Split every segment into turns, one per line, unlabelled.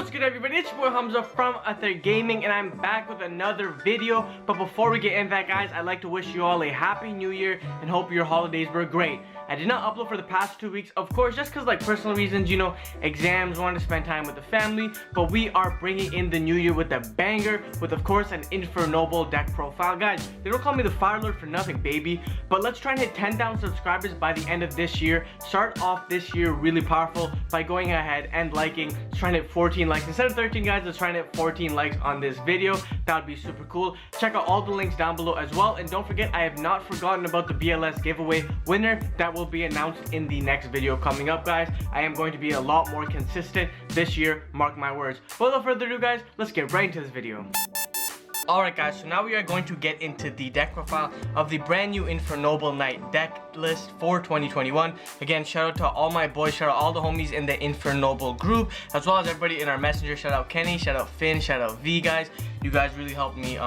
What's good, everybody? It's your boy Hamza from Ather Gaming, and I'm back with another video. But before we get into that, guys, I'd like to wish you all a happy new year and hope your holidays were great. I did not upload for the past 2 weeks, of course, just because like personal reasons, you know, exams, wanted to spend time with the family. But we are bringing in the new year with a banger, with of course an Infernoble deck profile. Guys, they don't call me the Fire Lord for nothing, baby. But let's try and hit 10,000 subscribers by the end of this year. Start off this year really powerful by going ahead and liking. Let's try and hit 14 likes instead of 13, guys. Let's try and hit 14 likes on this video. That would be super cool. Check out all the links down below as well, and don't forget, I have not forgotten about the BLS giveaway winner that will be announced in the next video coming up, guys. I am going to be a lot more consistent this year, mark my words. But without further ado, guys, let's get right into this video. Alright, guys, so now we are going to get into the deck profile of the brand new Infernoble Knight deck list for 2021. Again, shout out to all my boys, shout out all the homies in the Infernoble group, as well as everybody in our messenger. Shout out Kenny, shout out Finn, shout out V, guys. You guys really helped me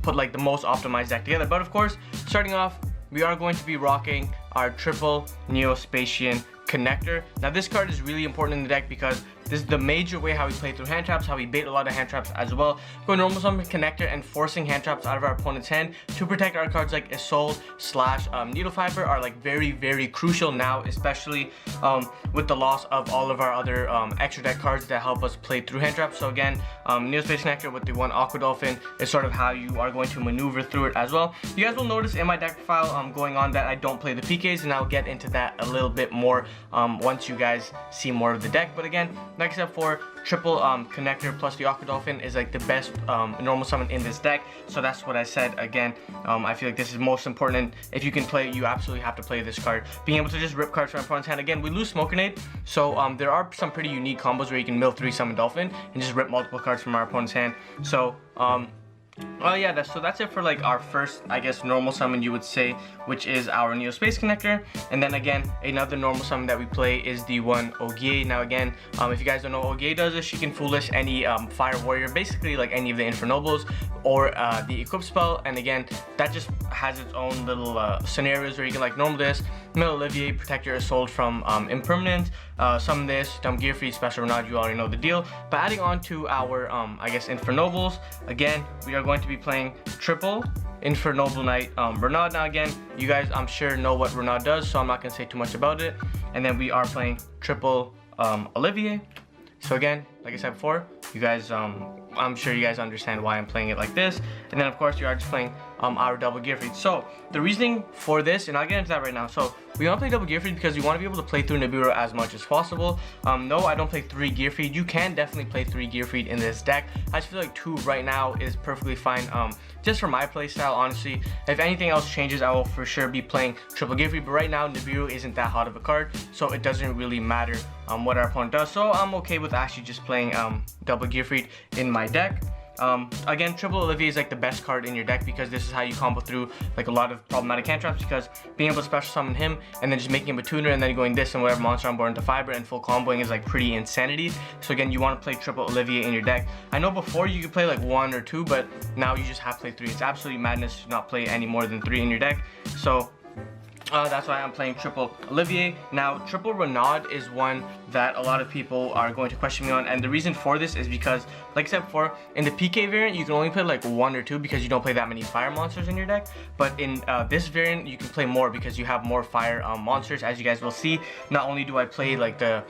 put like the most optimized deck together. But of course, starting off, we are going to be rocking our triple Neospatian connector. Now this card is really important in the deck because this is the major way how we play through hand traps, how we bait a lot of hand traps as well. Going normal summon connector and forcing hand traps out of our opponent's hand to protect our cards like Assault slash Needle Fiber are like very crucial now, especially with the loss of all of our other extra deck cards that help us play through hand traps. So again, Neospatian connector with the one Aqua Dolphin is sort of how you are going to maneuver through it as well. You guys will notice in my deck profile going on that I don't play the PKs, and I'll get into that a little bit more once you guys see more of the deck. But again, like I said, for triple connector plus the Aqua Dolphin is like the best normal summon in this deck. So that's what I said. Again, I feel like this is most important, and if you can play it, you absolutely have to play this card. Being able to just rip cards from our opponent's hand. Again, we lose Smoke Grenade, so there are some pretty unique combos where you can mill 3 summon Dolphin and just rip multiple cards from our opponent's hand. So oh yeah, that's it for like our first, I guess, normal summon, you would say, which is our Neospace connector. And then again, another normal summon that we play is the one Ogier. Now again, if you guys don't know what Ogier does, is she can foolish any fire warrior, basically like any of the Infernobles or the equip spell. And again, that just has its own little scenarios where you can like normal this, mill Olivier, protect your Assault from impermanence, summon this, dump Gear Free, special Renaud, you already know the deal. But adding on to our I guess Infernobles, again, we are going to be playing triple Infernoble Knight Renaud. Now again, you guys I'm sure know what Renaud does, so I'm not gonna say too much about it. And then we are playing triple Olivier. So again, like I said before, you guys I'm sure you guys understand why I'm playing it like this. And then of course you are just playing our double Gear Feed. So the reasoning for this, and I'll get into that right now. So we want to play double Gear Feed because you want to be able to play through Nibiru as much as possible. No, I don't play 3 Gear Feed. You can definitely play 3 Gear Feed in this deck. I just feel like 2 right now is perfectly fine. Just for my playstyle, honestly. If anything else changes, I will for sure be playing triple Gear Feed. But right now, Nibiru isn't that hot of a card, so it doesn't really matter what our opponent does. So I'm okay with actually just playing double Gear Feed in my deck. Again, triple Olivier is like the best card in your deck because this is how you combo through like a lot of problematic hand traps, because being able to special summon him and then just making him a tuner and then going this and whatever monster on board into fiber and full comboing is like pretty insanity. So again, you want to play triple Olivier in your deck. I know before you could play like 1 or 2, but now you just have to play 3. It's absolutely madness to not play any more than 3 in your deck. So that's why I'm playing triple Olivier. Now, triple Renaud is one that a lot of people are going to question me on, and the reason for this is because, like I said before, in the PK variant, you can only play like 1 or 2 because you don't play that many fire monsters in your deck. But in this variant, you can play more because you have more fire monsters, as you guys will see. Not only do I play like the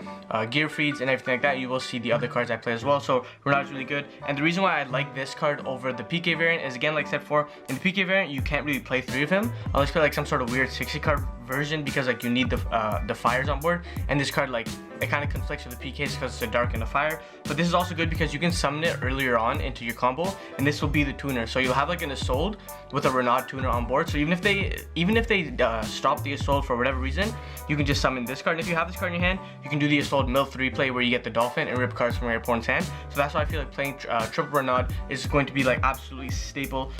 Gear Feeds and everything like that, you will see the other cards I play as well. So Renaud is really good, and the reason why I like this card over the PK variant is, again, like I said before, in the PK variant, you can't really play 3 of him unless you play like some sort of weird 60 card version, because like you need the fires on board, and this card like it kind of conflicts with the PKs because it's a dark and a fire. But this is also good because you can summon it earlier on into your combo, and this will be the tuner. So you'll have like an Assault with a Renaud tuner on board. So even if they stop the Assault for whatever reason, you can just summon this card. And if you have this card in your hand, you can do the Assault mill 3 play where you get the Dolphin and rip cards from your opponent's hand. So that's why I feel like playing triple Renaud is going to be like absolutely staple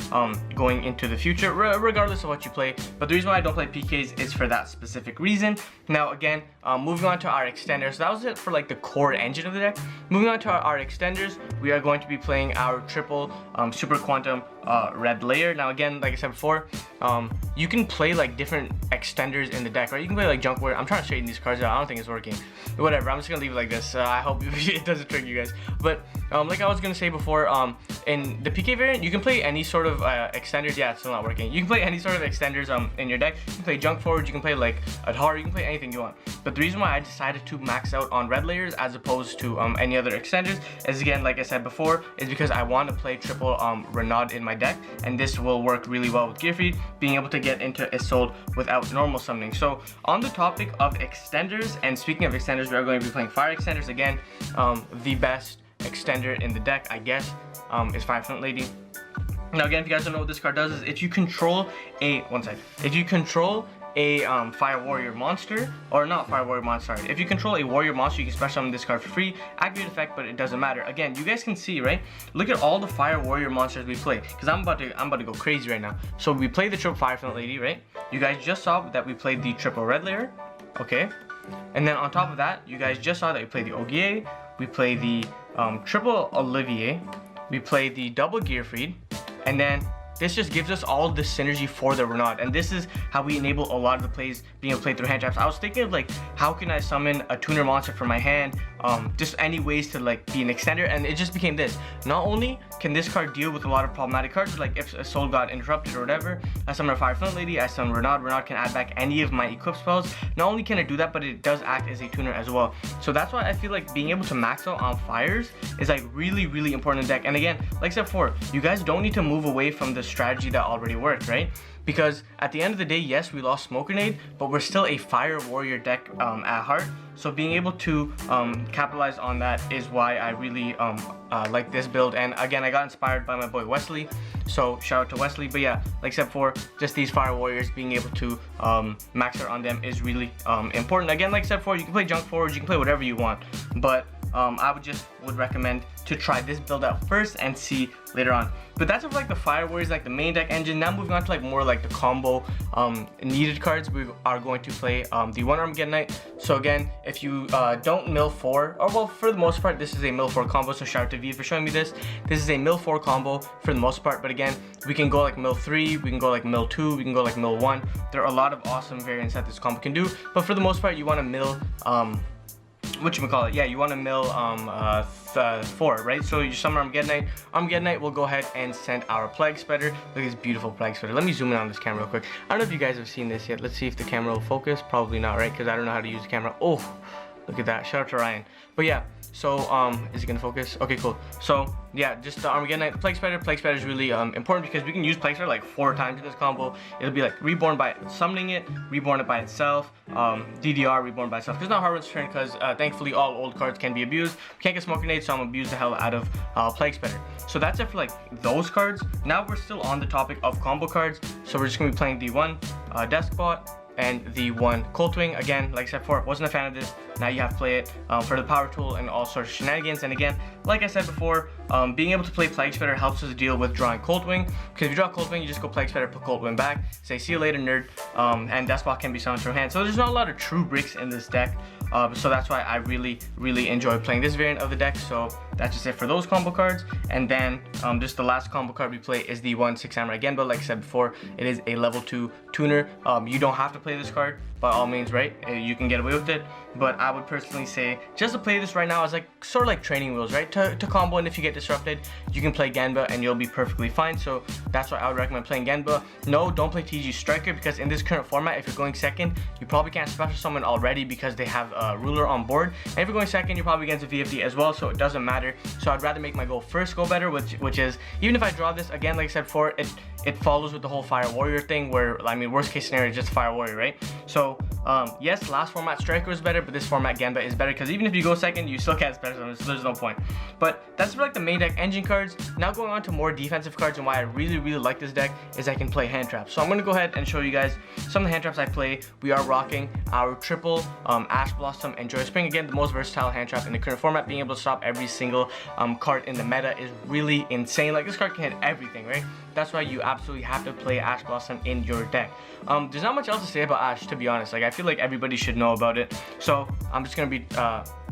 going into the future, regardless of what you play. But the reason why I don't play PKs is for that specific reason. Now again, moving on to our extenders. So that was it for like the core engine of the deck. Moving on to our extenders, we are going to be playing our triple Super Quantum red layer. Now again, like I said before, you can play like different extenders in the deck, right? You can play like junk warrior. I'm trying to straighten these cards out. I don't think it's working. Whatever, I'm just gonna leave it like this. I hope it doesn't trick you guys. But like I was gonna say before, in the PK variant, you can play any sort of extenders. Yeah, it's still not working. You can play any sort of extenders in your deck. You can play junk forwards, you can play like Ather, you can play anything you want. But the reason why I decided to max out on red layers as opposed to any other extenders is, again, like I said before, is because I want to play triple Renaud in my deck, and this will work really well with Gearfried, being able to get into Isolde without normal summoning. So on the topic of extenders, and speaking of extenders, we are going to be playing fire extenders again. The best extender in the deck, I guess, is Fire Flint Lady. Now again, if you guys don't know what this card does, is if you control a fire warrior monster, or not fire warrior monster, sorry, if you control a warrior monster, you can special summon this card for free, activate effect, but it doesn't matter. Again, you guys can see, right? Look at all the fire warrior monsters we play, because I'm about to go crazy right now. So we played the triple Fire Flint Lady, right? You guys just saw that we played the triple red layer, okay? And then on top of that, you guys just saw that we played the Ogier, we played the triple Olivier, we played the double Gearfried, and then this just gives us all the synergy for the Renaud, and this is how we enable a lot of the plays being able to play through hand traps. I was thinking of like, how can I summon a tuner monster from my hand, just any ways to like be an extender, and it just became this. Not only can this card deal with a lot of problematic cards, like if a soul got interrupted or whatever, I summon a Fire Flint Lady, I summon Renaud, Renaud can add back any of my equip spells. Not only can it do that, but it does act as a tuner as well. So that's why I feel like being able to max out on fires is like really, really important in the deck. And again, like I said before, you guys don't need to move away from the strategy that already worked, right? Because at the end of the day, yes, we lost Smoke Grenade, but we're still a fire warrior deck at heart. So being able to capitalize on that is why I really like this build. And again, I got inspired by my boy Wesley, so shout out to Wesley. But yeah, like I said before, just these fire warriors, being able to max out on them is really important. Again, like I said before, you can play junk forwards, you can play whatever you want, but I would recommend to try this build out first and see later on. But that's of like the fire warriors, like the main deck engine. Now moving on to like more like the combo needed cards, we are going to play the one Armageddon Knight. So again, if you don't mill 4, or well, for the most part, this is a mill 4 combo, so shout out to V for showing me this. This is a mill 4 combo for the most part, but again, we can go like mill 3, we can go like mill 2, we can go like mill 1. There are a lot of awesome variants that this combo can do, but for the most part, you want to mill yeah, you want to mill 4, right? So you summon Armageddon Knight. Armageddon Knight will go ahead and send our Plague Spider. Look at this beautiful Plague Spider. Let me zoom in on this camera real quick. I don't know if you guys have seen this yet. Let's see if the camera will focus. Probably not, right? Because I don't know how to use the camera. Oh, look at that. Shout out to Ryan. But yeah, so is it gonna focus? Okay, cool. So yeah, just the Armageddon Knight, Plague Spider. Plague Spider is really important because we can use Plague Spider like 4 times in this combo. It'll be like reborn by summoning it, reborn it by itself, DDR, reborn by itself. Because not Harvard's turn, because thankfully all old cards can be abused. Can't get Smoke Grenade, so I'm gonna abuse the hell out of Plague Spider. So that's it for like those cards. Now we're still on the topic of combo cards, so we're just gonna be playing the one Deskbot and the one Coldwing. Again, like I said before, wasn't a fan of this. Now you have to play it for the power tool and all sorts of shenanigans. And again, like I said before, being able to play Plague Spider helps us deal with drawing Coldwing. Because if you draw Coldwing, you just go Plague Spider, put Coldwing back, say see you later, nerd, and Despot can be summoned from hand. So there's not a lot of true bricks in this deck. So that's why I really enjoy playing this variant of the deck. So that's just it for those combo cards. And then just the last combo card we play is the 1/6 Samurai again. But like I said before, it is a level 2 tuner. You don't have to play this card by all means, right? You can get away with it. But I would personally say just to play this right now is like sort of like training wheels, right? To combo, and if you get disrupted, you can play Genba and you'll be perfectly fine. So that's why I would recommend playing Genba. No, don't play TG Striker, because in this current format, if you're going second, you probably can't special summon already because they have Ruler on board. And if you're going second, you're probably against a VFD as well, so it doesn't matter. So I'd rather make my go first go better, which is, even if I draw this, again, like I said before, it follows with the whole Fire Warrior thing, where, I mean, worst case scenario, just Fire Warrior, right? So, yes, last format Striker was better, but this format Genba is better, because even if you go second, you still can't special summon, so there's no point. But that's for like the main deck engine cards. Now going on to more defensive cards, and why I really like this deck is I can play hand traps. So I'm going to go ahead and show you guys some of the hand traps I play. We are rocking our triple Ash Blossom and Joy Spring. Again, the most versatile hand trap in the current format. Being able to stop every single card in the meta is really insane. Like, this card can hit everything, right? That's why you absolutely have to play Ash Blossom in your deck. There's not much else to say about Ash, to be honest. Like, I feel like everybody should know about it. So I'm just gonna be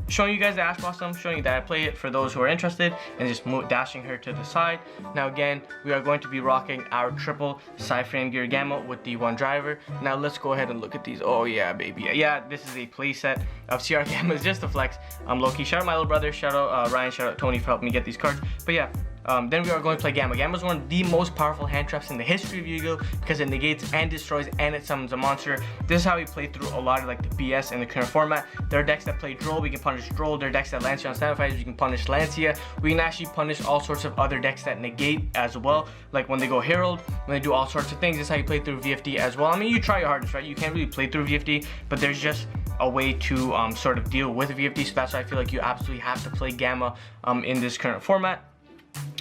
showing you guys the Ash Blossom, showing you that I play it for those who are interested, and just dashing her to the side. Now again, we are going to be rocking our triple side frame gear gamma with the one driver. Now let's go ahead and look at these. Oh yeah, baby. Yeah, this is a playset of CR gammas just to flex. Low-key, shout out my little brother, shout out Ryan, shout out Tony for helping me get these cards. But yeah, then we are going to play Gamma. Gamma is one of the most powerful hand traps in the history of Yu-Gi-Oh! Because it negates and destroys and it summons a monster. This is how we play through a lot of like the BS in the current format. There are decks that play Droll, we can punish Droll. There are decks that Lancia on standby, we can punish Lancia. We can actually punish all sorts of other decks that negate as well. Like when they go Herald, when they do all sorts of things. This is how you play through VFD as well. I mean, you try your hardest, right? You can't really play through VFD, but there's just a way to sort of deal with VFD. So that's why I feel like you absolutely have to play Gamma in this current format.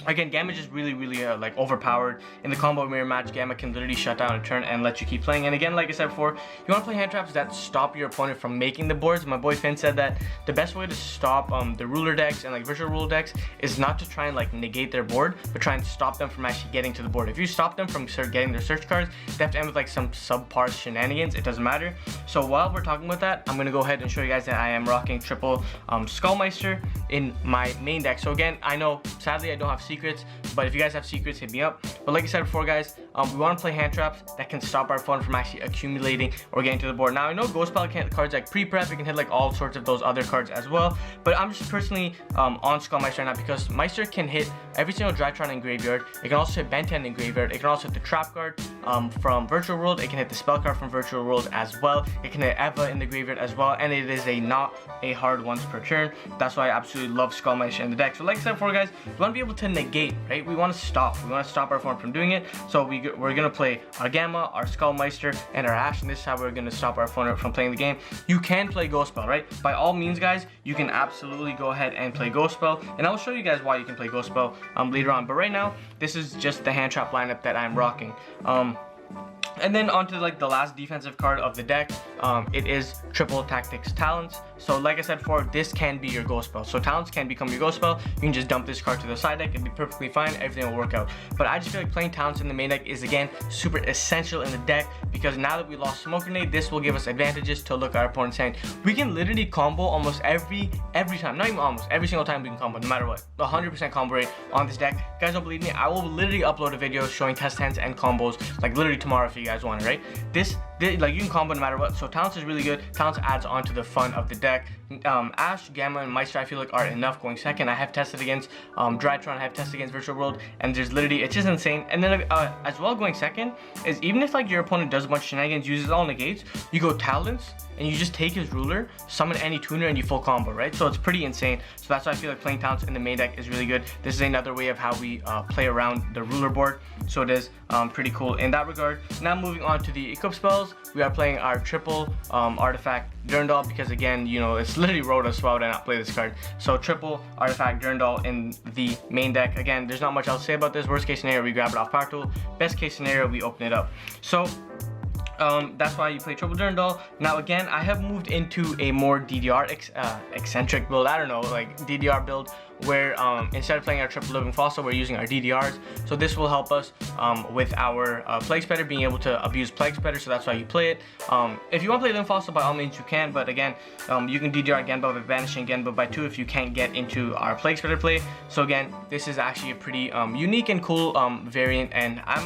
Again, Gamma is just really like overpowered. In the combo mirror match, Gamma can literally shut down a turn and let you keep playing. And again, like I said before, you want to play hand traps that stop your opponent from making the boards. My boy Finn said that the best way to stop the ruler decks and like virtual rule decks is not to try and like negate their board, but try and stop them from actually getting to the board. If you stop them from getting their search cards, they have to end with like some subpar shenanigans. It doesn't matter. So while we're talking about that, I'm going to go ahead and show you guys that I am rocking triple Skullmeister in my main deck. So again, I know sadly I don't have secrets, but if you guys have secrets, hit me up. But like I said before, guys, we want to play hand traps that can stop our opponent from actually accumulating or getting to the board. Now I know Ghost Spell can hit cards like pre-prep, it can hit like all sorts of those other cards as well, but I'm just personally on Skullmeister right now because Meister can hit every single Drytron in graveyard. It can also hit Ben 10 in graveyard. It can also hit the trap card from Virtual World. It can hit the spell card from Virtual World as well. It can hit Eva in the graveyard as well, and it is not a hard once per turn. That's why I absolutely love Skullmeister in the deck. So like I said before, guys, we want to be able to negate, right? We want to stop our opponent from doing it. So we're gonna play our Gamma, our Skullmeister, and our Ash, and this is how we're gonna stop our opponent from playing the game. You can play Ghost Spell, right? By all means, guys, you can absolutely go ahead and play Ghost Spell, and I'll show you guys why you can play Ghost Spell later on. But right now, this is just the hand trap lineup that I'm rocking. And then onto like the last defensive card of the deck, it is Triple Tactics Talents. So like I said before, this can be your Ghost Spell. So Talents can become your Ghost Spell. You can just dump this card to the side deck and be perfectly fine. Everything will work out. But I just feel like playing Talents in the main deck is again super essential in the deck because now that we lost Smoke Grenade, this will give us advantages to look at our opponent's hand. We can literally combo almost every time, not even almost, every single time we can combo, no matter what. 100% combo rate on this deck. If you guys don't believe me, I will literally upload a video showing test hands and combos like literally tomorrow if you guys want it, right? This like you can combo no matter what. So Talents is really good. Talents adds on to the fun of the deck. Ash, Gamma, and Meister I feel like are enough going second. I have tested against Drytron, I have tested against Virtual World, and there's literally, it's just insane. And then as well going second is even if like your opponent does a bunch of shenanigans, uses all negates, you go Talents and you just take his ruler, summon any tuner, and you full combo, right? So it's pretty insane. So that's why I feel like playing Talents in the main deck is really good. This is another way of how we play around the ruler board. So it is pretty cool in that regard. Now moving on to the equip spells, we are playing our triple artifact Durandal because again, you know, it's literally Rhoda, so why would I not play this card? So triple artifact Durandal in the main deck. Again, there's not much else to say about this. Worst case scenario, we grab it off Power Tool. Best case scenario, we open it up. So that's why you play triple Durandal. Now again, I have moved into a more DDR eccentric build. I don't know, like DDR build where instead of playing our triple living fossil, we're using our DDRs. So this will help us with our Plague Spreader, being able to abuse Plague Spreader, so that's why you play it. If you want to play living fossil, by all means you can, but again, you can DDR Genba by banishing Genba by 2 if you can't get into our Plague Spreader play. So again, this is actually a pretty unique and cool variant, and I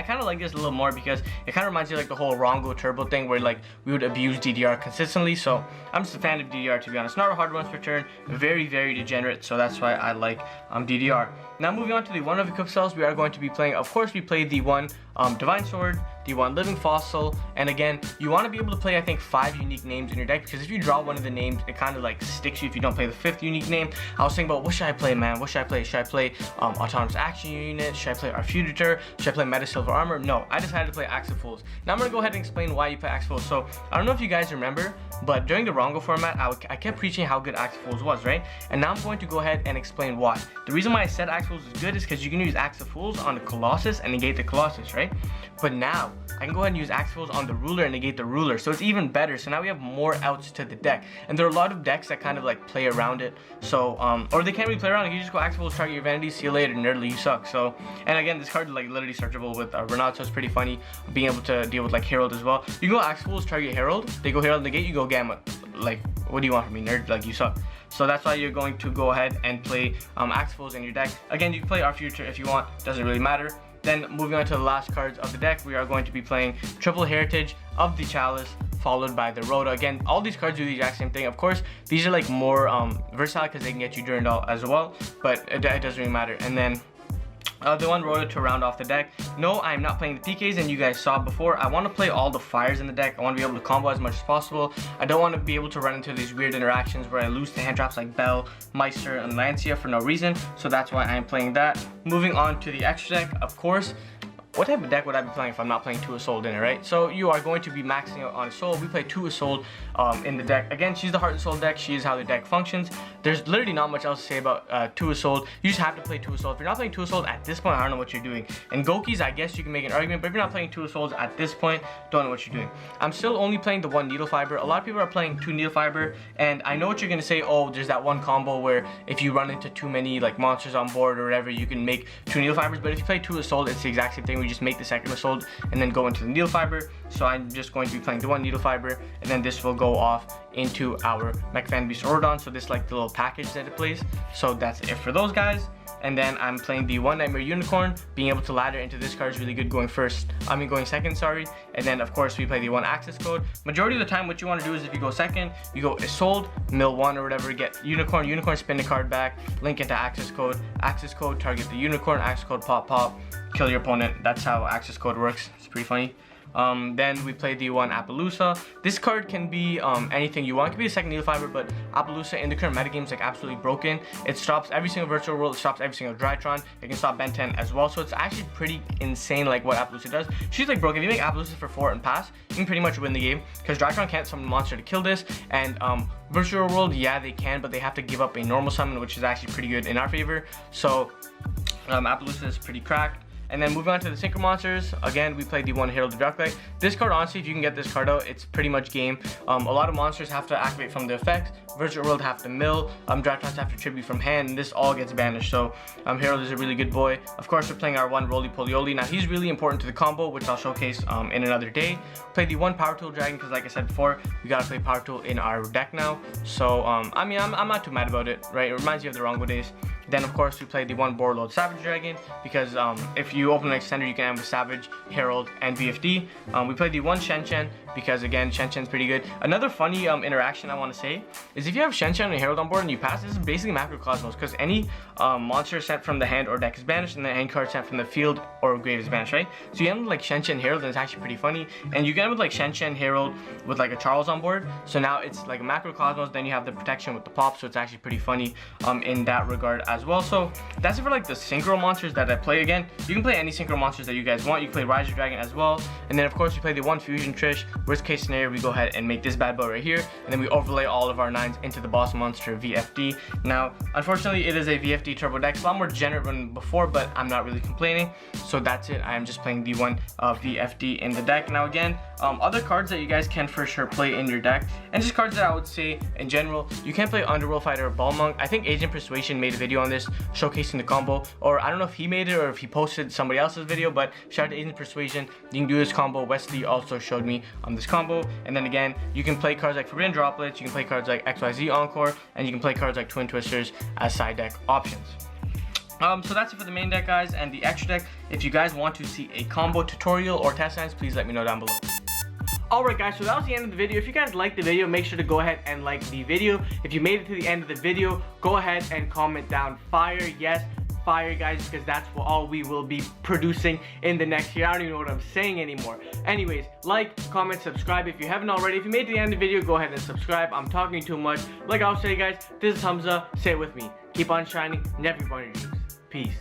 kind of like this a little more because it kind of reminds you like the whole Rongo Turbo thing where like we would abuse DDR consistently. So I'm just a fan of DDR, to be honest. Not a hard once per turn, very degenerate, so that's why I like DDR. Now moving on to the one of equip cells, we are going to be playing, of course we played the one Divine Sword, the one Living Fossil, and again, you want to be able to play I think 5 unique names in your deck, because if you draw one of the names, it kind of like sticks you if you don't play the 5th unique name. I was thinking about what should I play, man? What should I play? Should I play Autonomous Action Unit? Should I play our Fugitor? Should I play Meta Silver Armor? No, I decided to play Axe of Fools. Now I'm going to go ahead and explain why you play Axe of Fools. So I don't know if you guys remember, but during the Rongo format, I kept preaching how good Axe of Fools was, right? And now I'm going to go ahead and explain why. The reason why I said Axe of Fools is good is because you can use Axe of Fools on the Colossus and negate the Colossus, right? But now, I can go ahead and use Axe Foes on the ruler and negate the ruler, so it's even better. So now we have more outs to the deck, and there are a lot of decks that kind of like play around it. So or they can't really play around it. You just go Axe Foes, target your vanity, see you later, nerdly, you suck. So, and again, this card is like literally searchable with Renat, so it's pretty funny being able to deal with like Herald as well. You go Axe Foes, target Herald, they go Herald negate, you go Gamma. Like, what do you want from me, nerd? Like, you suck. So that's why you're going to go ahead and play Axe Foes in your deck. Again, you can play Our Future if you want, doesn't really matter. Then moving on to the last cards of the deck, we are going to be playing Triple Heritage of the Chalice, followed by the Rhoda. Again, all these cards do the exact same thing. Of course, these are like more versatile because they can get you Durandal as well, but it doesn't really matter. And then the one Rhoda to round off the deck. No, I'm not playing the PKs, and you guys saw before. I want to play all the fires in the deck. I want to be able to combo as much as possible. I don't want to be able to run into these weird interactions where I lose to hand drops like Bell, Meister, and Lancia for no reason. So that's why I'm playing that. Moving on to the extra deck, of course. What type of deck would I be playing if I'm not playing 2 Isolde in it, right? So you are going to be maxing out on Isolde. We play 2 Isolde in the deck. Again, she's the Heart and Soul deck. She is how the deck functions. There's literally not much else to say about 2 Isolde. You just have to play 2 Isolde. If you're not playing 2 Isolde at this point, I don't know what you're doing. And Goki's, I guess you can make an argument, but if you're not playing 2 Isoldes at this point, don't know what you're doing. I'm still only playing the 1 Needle Fiber. A lot of people are playing 2 Needle Fiber, and I know what you're gonna say. Oh, there's that one combo where if you run into too many like monsters on board or whatever, you can make 2 Needle Fibers. But if you play 2 Isolde, it's the exact same thing. We just make the second Isolde and then go into the Needle Fiber. So I'm just going to be playing the 1 Needle Fiber, and then this will go off into our Mech Fan Beast Orodon. So this is like the little package that it plays. So that's it for those guys. And then I'm playing the 1 Nightmare Unicorn. Being able to ladder into this card is really good going second, sorry. And then of course we play the 1 Access Code. Majority of the time what you want to do is if you go second, you go Isolde, mill 1 or whatever, get Unicorn, spin the card back, link into Access Code, target the Unicorn, Access Code, pop, kill your opponent. That's how Access Code works. It's pretty funny. Then we play the 1 Appaloosa. This card can be anything you want. It could be a second Needle Fiber, but Appaloosa in the current metagame is like absolutely broken. It stops every single Virtual World, it stops every single Drytron. It can stop Ben 10 as well, so it's actually pretty insane like what Appaloosa does. She's like broken. If you make Appaloosa for 4 and pass, you can pretty much win the game because Drytron can't summon a monster to kill this, and Virtual World, yeah, they can, but they have to give up a normal summon, which is actually pretty good in our favor. So Appaloosa is pretty cracked. And then moving on to the Synchro Monsters, again, we play the 1 Herald of Darklight. This card, honestly, if you can get this card out, it's pretty much game. A lot of monsters have to activate from the effects. Virtual World have to mill. Drytrons have to tribute from hand, and this all gets banished. So Herald is a really good boy. Of course, we're playing our 1 Roly Polioli. Now, he's really important to the combo, which I'll showcase in another day. Play the 1 Power Tool Dragon, because like I said before, we gotta play Power Tool in our deck now. So, I mean, I'm not too mad about it, right? It reminds you of the Rongo days. Then of course we play the 1 Borreload Savage Dragon, because if you open an extender you can have a Savage, Herald, and VFD. We play the 1 Shen because again Shen pretty good. Another funny interaction I want to say is if you have Shen and Herald on board and you pass, this is basically Macrocosmos, because any monster sent from the hand or deck is banished, and the end card sent from the field or grave is banished, right? So you end with like Shen Herald, and it's actually pretty funny. And you get with like Shen Herald with like a Charles on board, so now it's like a Macrocosmos, then you have the protection with the pop, so it's actually pretty funny in that regard as well. So that's it for like the synchro monsters that I play. Again, you can play any synchro monsters that you guys want. You can play Riser Dragon as well, and then of course you play the 1 Fusion Trish. Worst case scenario, we go ahead and make this bad boy right here, and then we overlay all of our 9s into the boss monster VFD. Now unfortunately it is a VFD turbo deck. It's a lot more degenerate than before, but I'm not really complaining. So that's it. I am just playing the 1 VFD in the deck. Now again, other cards that you guys can for sure play in your deck, and just cards that I would say in general, you can play Underworld Fighter or Ball Monk. I think Agent Persuasion made a video on this showcasing the combo, or I don't know if he made it or if he posted somebody else's video, but shout out to Agent Persuasion. You can do this combo. Wesley also showed me on this combo. And then again, you can play cards like Forbidden Droplets, you can play cards like XYZ Encore, and you can play cards like Twin Twisters as side deck options. So that's it for the main deck, guys, and the extra deck. If you guys want to see a combo tutorial or test lines, please let me know down below. Alright guys, so that was the end of the video. If you guys liked the video, make sure to go ahead and like the video. If you made it to the end of the video, go ahead and comment down fire. Yes, fire, guys, because that's what all we will be producing in the next year. I don't even know what I'm saying anymore. Anyways, like, comment, subscribe if you haven't already. If you made it to the end of the video, go ahead and subscribe. I'm talking too much. Like I'll say, guys, this is Hamza. Say it with me. Keep on shining, never burn your dreams. Peace.